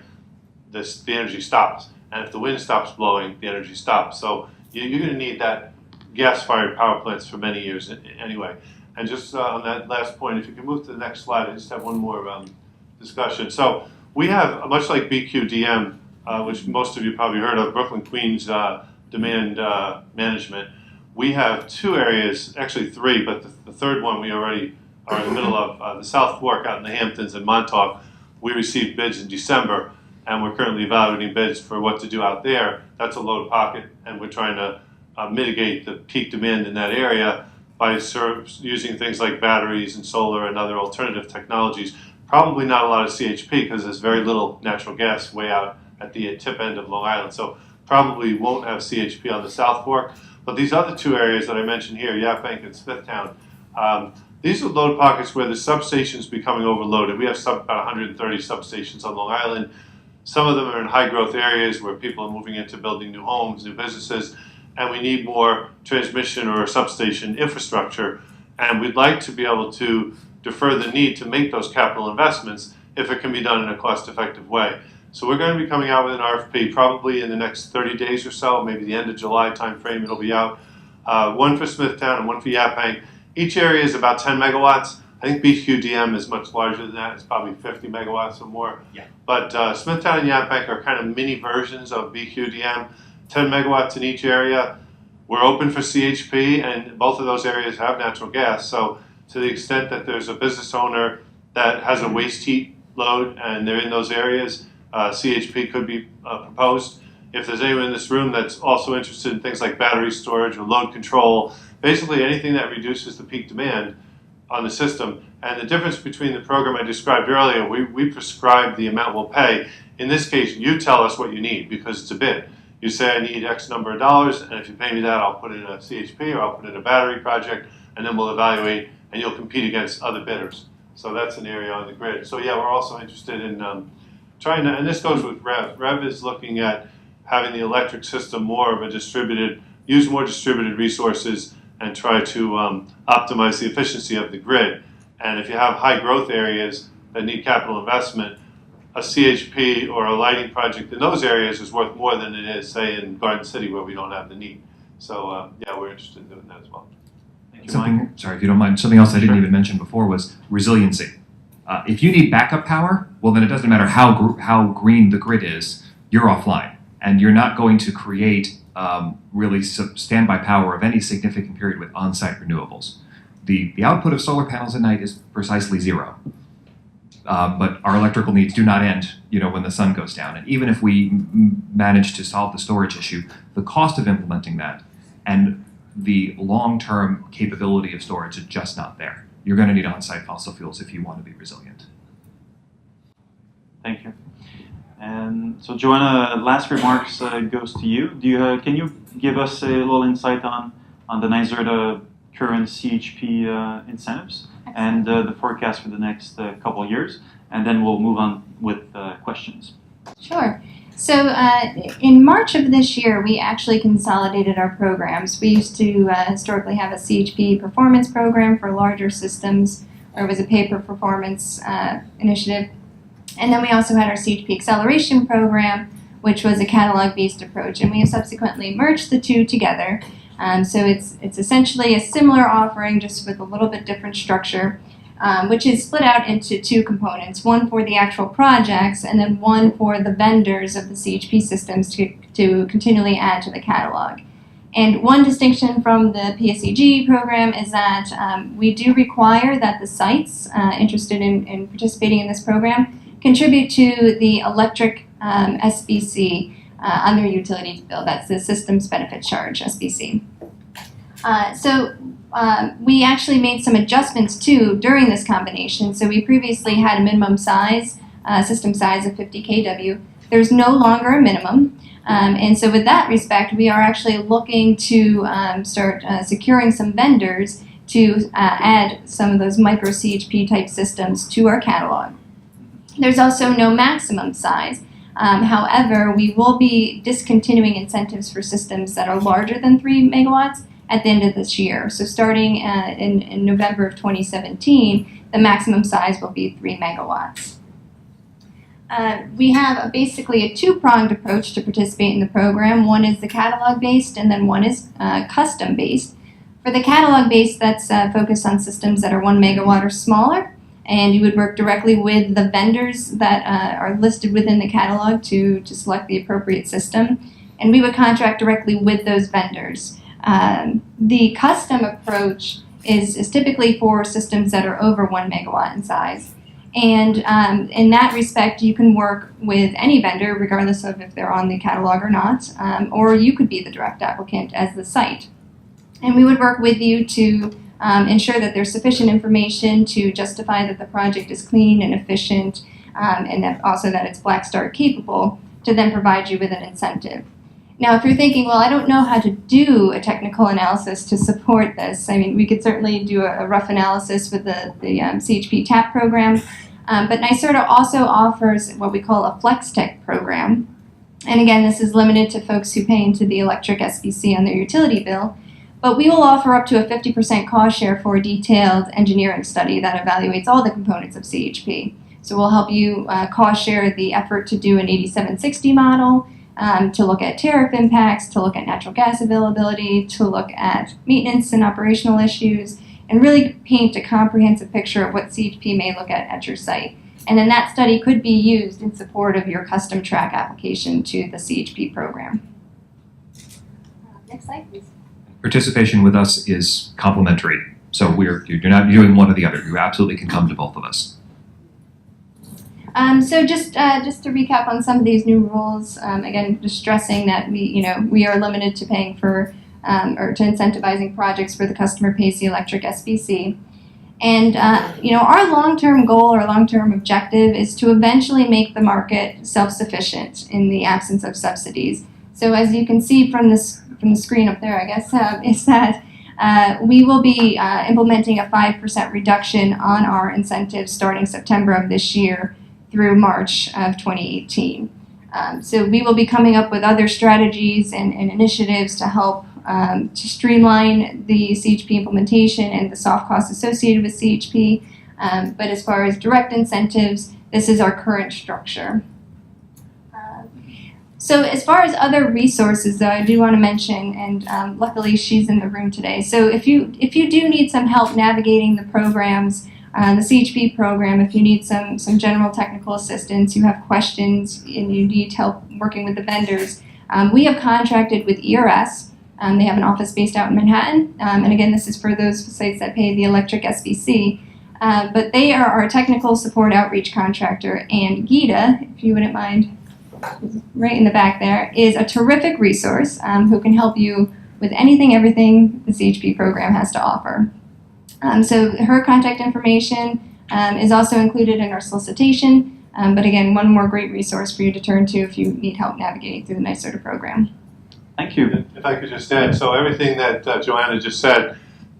the energy stops. And if the wind stops blowing, the energy stops. So you're going to need that gas-fired power plants for many years anyway. And just on that last point, if you can move to the next slide, I just have one more discussion. So we have, much like BQDM, which most of you probably heard of, Brooklyn Queens Demand Management, we have two areas, actually three, but the third one we already are in the middle of, the South Fork out in the Hamptons and Montauk. We received bids in December, and we're currently evaluating bids for what to do out there. That's a load pocket, and we're trying to mitigate the peak demand in that area by using things like batteries and solar and other alternative technologies. Probably not a lot of CHP, because there's very little natural gas way out at the tip end of Long Island. So probably won't have CHP on the South Fork. But these other two areas that I mentioned here, Yap Bank and Smithtown, these are load pockets where the substation's becoming overloaded. We have about 130 substations on Long Island. Some of them are in high growth areas where people are moving into building new homes, new businesses, and we need more transmission or substation infrastructure. And we'd like to be able to defer the need to make those capital investments if it can be done in a cost-effective way. So we're going to be coming out with an RFP probably in the next 30 days or so, maybe the end of July timeframe it'll be out. One for Smithtown and one for Yap Bank. Each area is about 10 megawatts. I think BQDM is much larger than that. It's probably 50 megawatts or more. Yeah. But Smithtown and Yap Bank are kind of mini versions of BQDM, 10 megawatts in each area. We're open for CHP, and both of those areas have natural gas. So to the extent that there's a business owner that has a waste heat load and they're in those areas, CHP could be proposed. If there's anyone in this room that's also interested in things like battery storage or load control, basically anything that reduces the peak demand on the system. And the difference between the program I described earlier, we prescribe the amount we'll pay. In this case, you tell us what you need, because it's a bid. You say, I need X number of dollars, and if you pay me that, I'll put in a CHP or I'll put in a battery project, and then we'll evaluate, and you'll compete against other bidders. So that's an area on the grid. So yeah, we're also interested in trying to, and this goes with REV. REV is looking at having the electric system more of a distributed, use more distributed resources and try to optimize the efficiency of the grid. And if you have high growth areas that need capital investment, a CHP or a lighting project in those areas is worth more than it is, say, in Garden City where we don't have the need. So yeah, we're interested in doing that as well. Thank you, Sorry, if you don't mind, something else I didn't even mention before was resiliency. If you need backup power, well then it doesn't matter how green the grid is, you're offline. And you're not going to create really standby power of any significant period with on-site renewables. The output of solar panels at night is precisely zero. But our electrical needs do not end, when the sun goes down. And even if we manage to solve the storage issue, the cost of implementing that and the long-term capability of storage is just not there. You're going to need on-site fossil fuels if you want to be resilient. Thank you. And so, Joanna, last remarks goes to you. Can you give us a little insight on the NYSERDA current CHP incentives and the forecast for the next couple of years, and then we'll move on with questions. Sure. So in March of this year, we actually consolidated our programs. We used to historically have a CHP performance program for larger systems, or it was a pay-per-performance initiative. And then we also had our CHP acceleration program, which was a catalog-based approach. And we have subsequently merged the two together. So it's essentially a similar offering, just with a little bit different structure. Which is split out into two components, one for the actual projects and then one for the vendors of the CHP systems to continually add to the catalog. And one distinction from the PSEG program is that we do require that the sites interested in participating in this program contribute to the electric SBC on their utility bill. That's the Systems Benefit Charge, SBC. We actually made some adjustments too during this combination. So we previously had a minimum size, system size of 50 kW. There's no longer a minimum. And so with that respect, we are actually looking to start securing some vendors to add some of those micro CHP type systems to our catalog. There's also no maximum size. However, we will be discontinuing incentives for systems that are larger than 3 megawatts at the end of this year. So starting in November of 2017, the maximum size will be 3 megawatts. We have basically a two-pronged approach to participate in the program. One is the catalog-based, and then one is custom-based. For the catalog-based, that's focused on systems that are 1 megawatt or smaller, and you would work directly with the vendors that are listed within the catalog to select the appropriate system, and we would contract directly with those vendors. The custom approach is typically for systems that are over 1 megawatt in size. And in that respect, you can work with any vendor, regardless of if they're on the catalog or not, or you could be the direct applicant as the site. And we would work with you to ensure that there's sufficient information to justify that the project is clean and efficient, and that also that it's Black Start capable, to then provide you with an incentive. Now, if you're thinking, well, I don't know how to do a technical analysis to support this, I mean, we could certainly do a rough analysis with the CHP TAP program, but NYSERDA also offers what we call a Flex Tech program. And again, this is limited to folks who pay into the electric SBC on their utility bill, but we will offer up to a 50% cost share for a detailed engineering study that evaluates all the components of CHP. So we'll help you cost share the effort to do an 8760 model, to look at tariff impacts, to look at natural gas availability, to look at maintenance and operational issues, and really paint a comprehensive picture of what CHP may look at your site. And then that study could be used in support of your custom track application to the CHP program. Next slide, please. Participation with us is complimentary. So you're not doing one or the other. You absolutely can come to both of us. So just to recap on some of these new rules, again, just stressing that we are limited to paying for or to incentivizing projects where the customer pays the electric SBC. And our long-term goal or long-term objective is to eventually make the market self-sufficient in the absence of subsidies. So as you can see from the screen up there, I guess, is that we will be implementing a 5% reduction on our incentives starting September of this year through March of 2018. So we will be coming up with other strategies and initiatives to help to streamline the CHP implementation and the soft costs associated with CHP. But as far as direct incentives, this is our current structure. So as far as other resources, though, I do want to mention, and luckily she's in the room today. So if you do need some help navigating the programs, the CHP program, if you need some general technical assistance, you have questions, and you need help working with the vendors, we have contracted with ERS. They have an office based out in Manhattan, and again, this is for those sites that pay the electric SBC. But they are our technical support outreach contractor, and Gita, if you wouldn't mind, right in the back there, is a terrific resource who can help you with everything the CHP program has to offer. So her contact information is also included in our solicitation, but again, one more great resource for you to turn to if you need help navigating through the NYSERDA program. Thank you. If I could just add, so everything that Joanna just said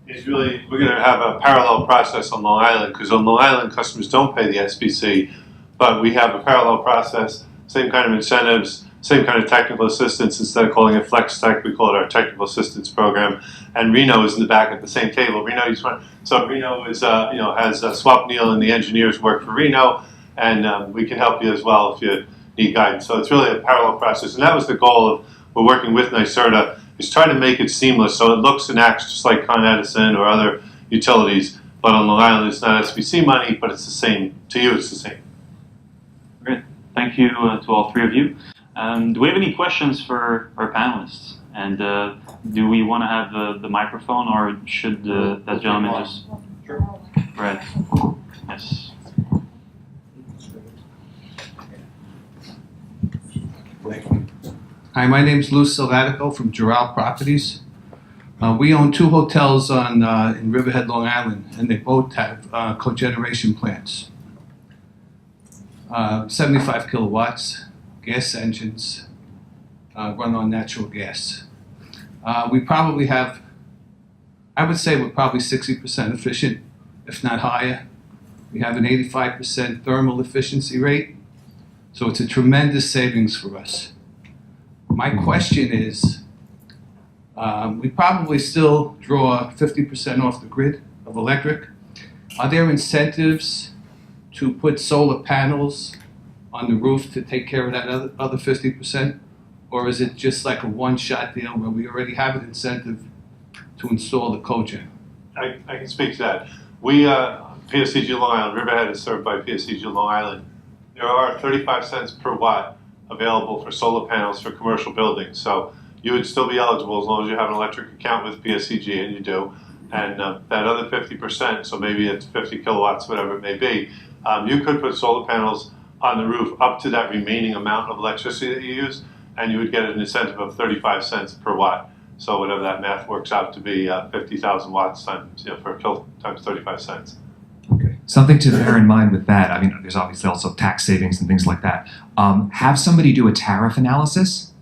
is really, we're going to have a parallel process on Long Island, because on Long Island, customers don't pay the SBC, but we have a parallel process, same kind of incentives, same kind of technical assistance. Instead of calling it Flex Tech, we call it our Technical Assistance Program. And Reno is in the back at the same table. Reno is has Swap Neal and the engineers work for Reno, and we can help you as well if you need guidance. So it's really a parallel process, and that was the goal of we're working with NYSERDA, is trying to make it seamless so it looks and acts just like Con Edison or other utilities. But on Long Island, it's not SBC money, but it's the same. To you, it's the same. Great. Thank you to all three of you. Do we have any questions for our panelists? And do we want to have the microphone, or should that gentleman just? Sure. Right. Yes. Hi, my name is Lou Silvatico from Doral Properties. We own 2 hotels in Riverhead, Long Island, and they both have cogeneration plants. 75 kilowatts, gas engines, run on natural gas. We probably have, I would say we're probably 60% efficient, if not higher. We have an 85% thermal efficiency rate, so it's a tremendous savings for us. My question is, we probably still draw 50% off the grid of electric. Are there incentives to put solar panels on the roof to take care of that other 50%? Or is it just like a one-shot deal where we already have an incentive to install the cogen? I can speak to that. We, PSEG Long Island, Riverhead is served by PSEG Long Island. There are 35 cents per watt available for solar panels for commercial buildings. So you would still be eligible as long as you have an electric account with PSEG, and you do. And that other 50%, so maybe it's 50 kilowatts, whatever it may be, you could put solar panels on the roof up to that remaining amount of electricity that you use, and you would get an incentive of 35 cents per watt. So whatever that math works out to be, 50,000 watts times, times 35 cents. Okay. Something to bear in mind with that, I mean, there's obviously also tax savings and things like that. Have somebody do a tariff analysis,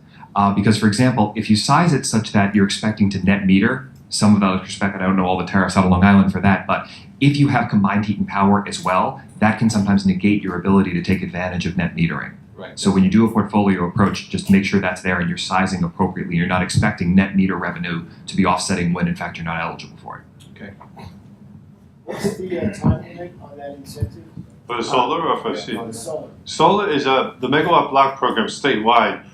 because, for example, if you size it such that you're expecting to net meter some of the electric spec, and I don't know all the tariffs out of Long Island for that, but if you have combined heat and power as well, that can sometimes negate your ability to take advantage of net metering. Right. So when you do a portfolio approach, just make sure that's there and you're sizing appropriately. You're not expecting net meter revenue to be offsetting when, in fact, you're not eligible for it. Okay. What's the time limit on that incentive? For the solar or for On the solar? Solar is the megawatt block program statewide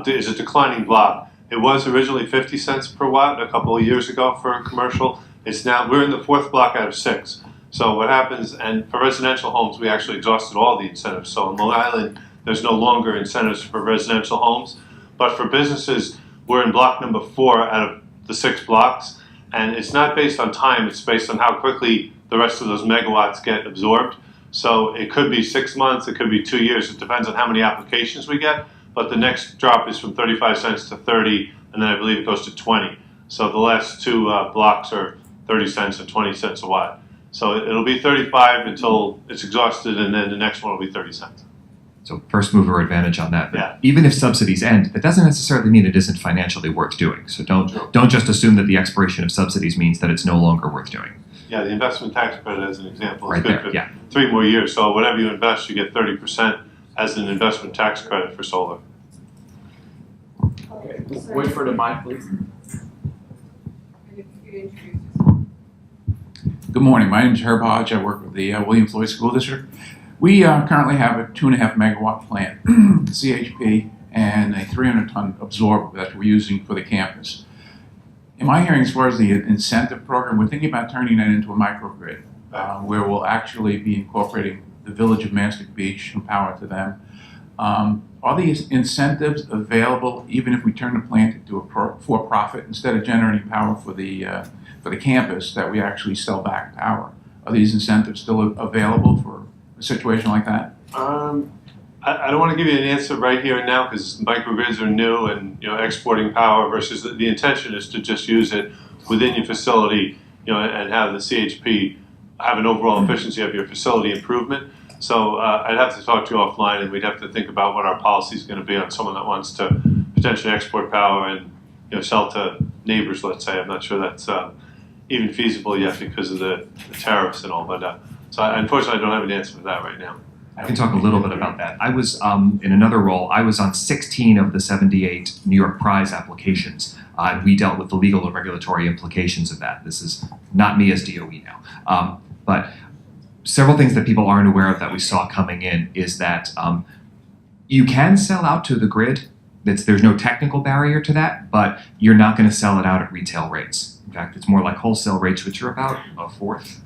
is a declining block. It was originally 50 cents per watt a couple of years ago for commercial. It's now, we're in the 4th block out of 6. So what happens, and for residential homes, we actually exhausted all the incentives. So in Long Island, there's no longer incentives for residential homes. But for businesses, we're in block number 4 out of the 6 blocks. And it's not based on time, it's based on how quickly the rest of those megawatts get absorbed. So it could be 6 months, it could be 2 years. It depends on how many applications we get. But the next drop is from 35 cents to 30, and then I believe it goes to 20. So the last 2 blocks are 30 cents and 20 cents a watt. So it'll be 35 until it's exhausted, and then the next one will be 30 cents. So first mover advantage on that. But Yeah. even if subsidies end, that doesn't necessarily mean it isn't financially worth doing. So don't just assume that the expiration of subsidies means that it's no longer worth doing. Yeah, the investment tax credit, as an example, is Right good there, for yeah. 3 more years. So whatever you invest, you get 30% as an investment tax credit for solar. Okay. Wait for the mic, please. Good morning. My name is Herb Hodge. I work with the William Floyd School District. We currently have a 2.5 megawatt plant, CHP, and a 300-ton absorber that we're using for the campus. In my hearing, as far as the incentive program, we're thinking about turning that into a microgrid, where we'll actually be incorporating the village of Mastic Beach and power to them. Are these incentives available even if we turn the plant into a for-profit instead of generating power for the campus, that we actually sell back power? Are these incentives still available for a situation like that? I don't want to give you an answer right here and now because microgrids are new, and exporting power versus the intention is to just use it within your facility, and have the CHP have an overall efficiency of your facility improvement. So I'd have to talk to you offline, and we'd have to think about what our policy is going to be on someone that wants to potentially export power and sell to neighbors. Let's say I'm not sure that's even feasible yet because of the tariffs and all. But so unfortunately, I don't have an answer for that right now. I can talk a little bit about that. I was in another role. I was on 16 of the 78 New York Prize applications. And we dealt with the legal and regulatory implications of that. This is not me as DOE now. But several things that people aren't aware of that we saw coming in is that you can sell out to the grid. There's no technical barrier to that, but you're not going to sell it out at retail rates. In fact, it's more like wholesale rates, which are about a fourth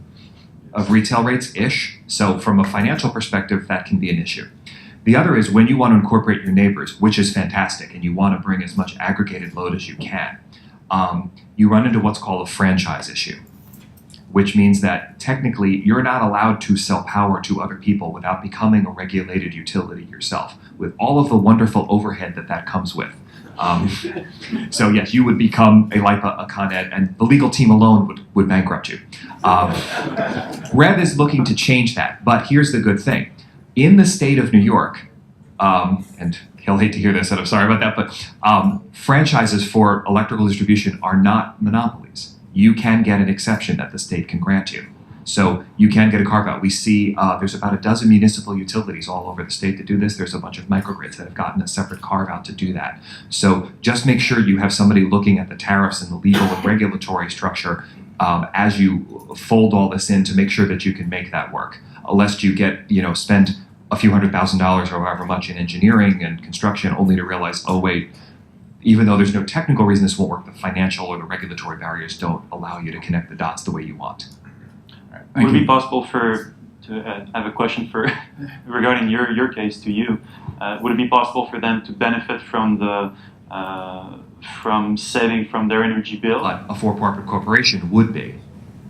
of retail rates-ish. So from a financial perspective, that can be an issue. The other is when you want to incorporate your neighbors, which is fantastic, and you want to bring as much aggregated load as you can, you run into what's called a franchise issue, which means that technically you're not allowed to sell power to other people without becoming a regulated utility yourself, with all of the wonderful overhead that comes with. So yes, you would become a LIPA, a Con Ed, and the legal team alone would bankrupt you. REV is looking to change that, but here's the good thing. In the state of New York, and he'll hate to hear this, and I'm sorry about that, but franchises for electrical distribution are not monopolies. You can get an exception that the state can grant you. So you can get a carve out. We see there's about a dozen municipal utilities all over the state that do this. There's a bunch of microgrids that have gotten a separate carve out to do that. So just make sure you have somebody looking at the tariffs and the legal and regulatory structure as you fold all this in to make sure that you can make that work. Lest you get, spend a few $100,000 or however much in engineering and construction only to realize, oh wait, even though there's no technical reason this won't work, the financial or the regulatory barriers don't allow you to connect the dots the way you want. Would it be possible to have a question regarding your case to you? Would it be possible for them to benefit from from saving from their energy bill? But a for-profit corporation would be.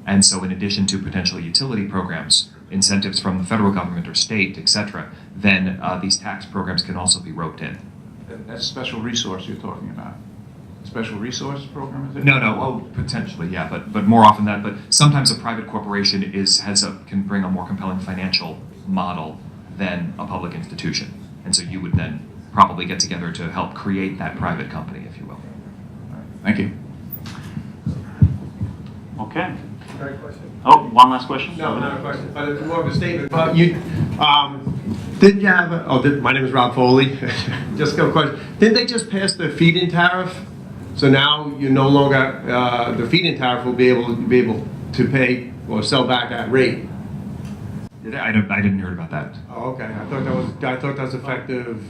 And so in addition to potential utility programs, incentives from the federal government or state, etc., then these tax programs can also be roped in. That's a special resource you're talking about. Special resource program, is it? No, well, potentially, yeah, but more often that. But sometimes a private corporation can bring a more compelling financial model than a public institution, and so you would then probably get together to help create that private company, if you will. All right. Thank you. Okay. Great question. Oh, one last question. No, not a question, but it's more of a statement. But didn't you have my name is Rob Foley. Just a question. Didn't they just pass the feed-in tariff? So now you're no longer, the feed-in tariff will be able to pay or sell back at rate. I didn't hear about that. Oh, okay. I thought that was effective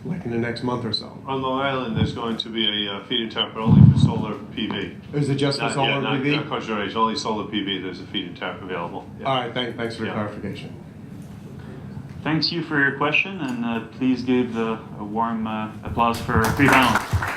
like in the next month or so. On Long Island, there's going to be a feed-in tariff, but only for solar PV. Is it just for solar PV? Not cogeneration, only solar PV. There's a feed-in tariff available. Yeah. All right. Thanks for the clarification. Thanks you for your question, and please give a warm applause for our three panelists.